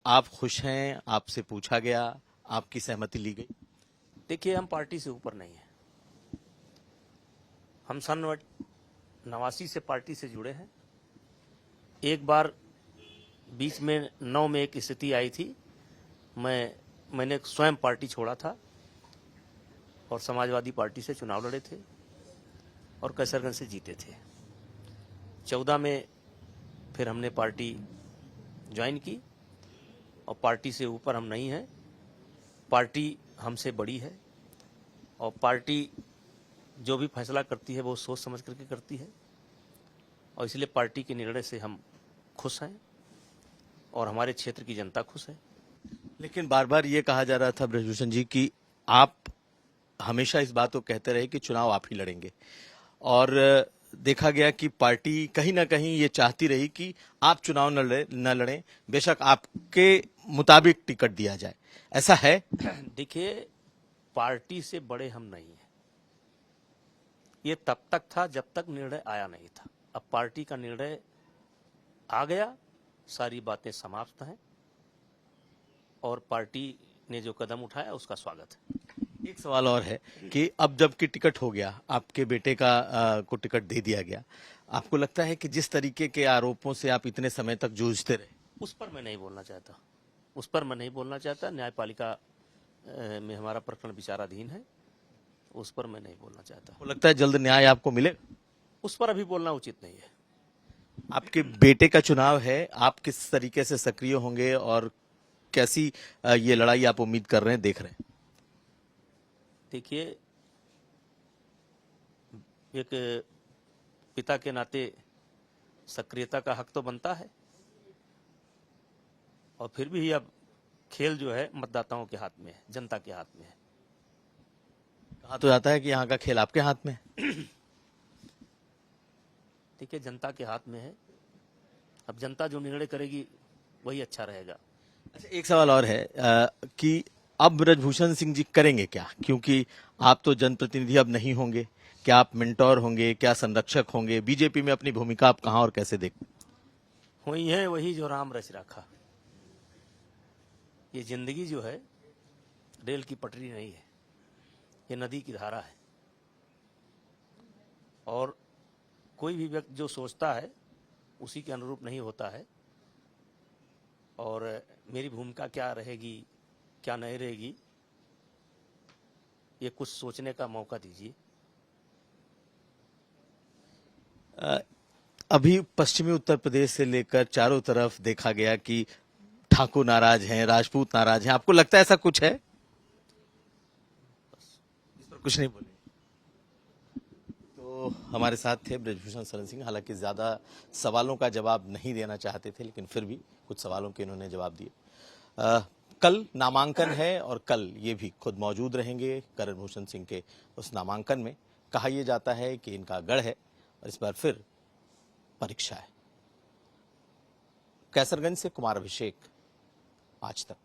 आप खुश हैं? आपसे पूछा गया, आपकी सहमति ली गई? देखिए, हम पार्टी से ऊपर नहीं है। हम सन 89 से पार्टी से जुड़े हैं। एक बार बीच में 9 में एक स्थिति आई थी, मैंने स्वयं पार्टी छोड़ा था और समाजवादी पार्टी से चुनाव लड़े थे और कैसरगंज से जीते थे। 14 में फिर हमने पार्टी ज्वाइन की और पार्टी से ऊपर हम नहीं हैं। पार्टी हमसे बड़ी है और पार्टी जो भी फैसला करती है वो सोच समझ करके करती है और इसलिए पार्टी के निर्णय से हम खुश हैं और हमारे क्षेत्र की जनता खुश है। लेकिन बार बार ये कहा जा रहा था ब्रजभूषण जी कि आप हमेशा इस बात को कहते रहे कि चुनाव आप ही लड़ेंगे और देखा गया कि पार्टी कहीं ना कहीं ये चाहती रही कि आप चुनाव न लड़ें, बेशक आपके मुताबिक टिकट दिया जाए। ऐसा है? देखिए, पार्टी से बड़े हम नहीं हैं। ये तब तक था जब तक निर्णय आया नहीं था। अब पार्टी का निर्णय आ गया, सारी बातें समाप्त हैं और पार्टी ने जो कदम उठाया उसका स्वागत है। एक सवाल और है कि अब जबकि टिकट हो गया, आपके बेटे का को टिकट दे दिया गया, आपको लगता है कि जिस तरीके के आरोपों से आप इतने समय तक जूझते रहे, उस पर मैं नहीं बोलना चाहता। उस पर मैं नहीं बोलना चाहता। न्यायपालिका में हमारा प्रकरण विचाराधीन है, उस पर मैं नहीं बोलना चाहता। आपको लगता है जल्द न्याय आपको मिले? उस पर अभी बोलना उचित नहीं है। आपके बेटे का चुनाव है, आप किस तरीके से सक्रिय होंगे और कैसी ये लड़ाई आप उम्मीद कर रहे हैं, देख रहे हैं? देखिए, एक पिता के नाते सक्रियता का हक तो बनता है और फिर भी अब खेल जो है मतदाताओं के हाथ में है, जनता के हाथ में है। कहा तो जाता है कि यहाँ का खेल आपके हाथ में है। देखिए, जनता के हाथ में है। अब जनता जो निर्णय करेगी वही अच्छा रहेगा। अच्छा, एक सवाल और है कि अब ब्रजभूषण सिंह जी करेंगे क्या, क्योंकि आप तो जनप्रतिनिधि अब नहीं होंगे? क्या आप मेंटोर होंगे, क्या संरक्षक होंगे? बीजेपी में अपनी भूमिका आप कहाँ और कैसे देखते? वही है वही जो राम रच रखा। ये जिंदगी जो है रेल की पटरी नहीं है, ये नदी की धारा है और कोई भी व्यक्ति जो सोचता है उसी के अनुरूप नहीं होता है। और मेरी भूमिका क्या रहेगी, क्या नहीं रहेगी, ये कुछ सोचने का मौका दीजिए। अभी पश्चिमी उत्तर प्रदेश से लेकर चारों तरफ देखा गया कि ठाकुर नाराज हैं, राजपूत नाराज हैं। आपको लगता है ऐसा कुछ है? इस पर कुछ नहीं बोले तो हमारे साथ थे ब्रजभूषण शरण सिंह। हालांकि ज्यादा सवालों का जवाब नहीं देना चाहते थे, लेकिन फिर भी कुछ सवालों के इन्होंने जवाब दिए। कल नामांकन है और कल ये भी खुद मौजूद रहेंगे करणभूषण सिंह के उस नामांकन में। कहा यह जाता है कि इनका गढ़ है और इस बार फिर परीक्षा है। कैसरगंज से कुमार अभिषेक, आज तक।